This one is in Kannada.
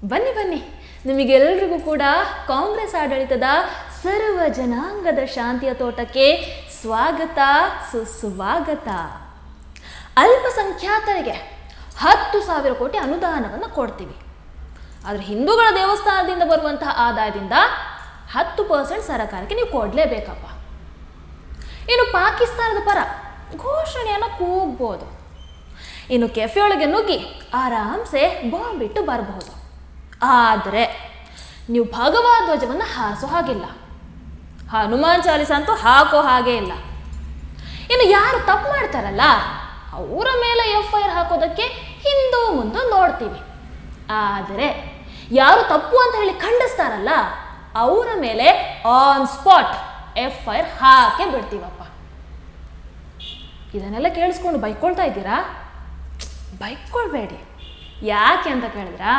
ಬನ್ನಿ ಬನ್ನಿ, ನಿಮಗೆಲ್ಲರಿಗೂ ಕೂಡ ಕಾಂಗ್ರೆಸ್ ಆಡಳಿತದ ಸರ್ವ ಜನಾಂಗದ ಶಾಂತಿಯ ತೋಟಕ್ಕೆ ಸ್ವಾಗತ ಸುಸ್ವಾಗತ. ಅಲ್ಪಸಂಖ್ಯಾತರಿಗೆ 10,000 ಕೋಟಿ ಅನುದಾನವನ್ನು ಕೊಡ್ತೀವಿ. ಆದರೆ ಹಿಂದೂಗಳ ದೇವಸ್ಥಾನದಿಂದ ಬರುವಂತಹ ಆದಾಯದಿಂದ 10% ಸರ್ಕಾರಕ್ಕೆ ನೀವು ಕೊಡಲೇಬೇಕಪ್ಪ. ಇನ್ನು ಪಾಕಿಸ್ತಾನದ ಪರ ಘೋಷಣೆಯನ್ನು ಕೂಗ್ಬೋದು. ಇನ್ನು ಕೆಫೆ ಒಳಗೆ ನುಗ್ಗಿ ಆರಾಮ್ಸೆ ಬಾಂಬ್ ಬಿಟ್ಟು ಬರಬಹುದು. ಆದರೆ ನೀವು ಭಗವದ್ ಧ್ವಜವನ್ನು ಹಾರಿಸೋ ಹಾಗಿಲ್ಲ, ಹನುಮಾನ್ ಚಾಲಿಸ ಅಂತೂ ಹಾಕೋ ಹಾಗೆ ಇಲ್ಲ. ಇನ್ನು ಯಾರು ತಪ್ಪು ಮಾಡ್ತಾರಲ್ಲ ಅವರ ಮೇಲೆ FIR ಹಾಕೋದಕ್ಕೆ ಹಿಂದೂ ಮುಂದೆ ನೋಡ್ತೀವಿ. ಆದರೆ ಯಾರು ತಪ್ಪು ಅಂತ ಹೇಳಿ ಖಂಡಿಸ್ತಾರಲ್ಲ ಅವರ ಮೇಲೆ ಆನ್ ಸ್ಪಾಟ್ FIR ಹಾಕೇ ಬಿಡ್ತೀವಪ್ಪ. ಇದನ್ನೆಲ್ಲ ಕೇಳಿಸ್ಕೊಂಡು ಬೈಕೊಳ್ತಾ ಇದ್ದೀರಾ? ಬೈಕೊಳ್ಬೇಡಿ. ಯಾಕೆ ಅಂತ ಕೇಳಿದ್ರಾ,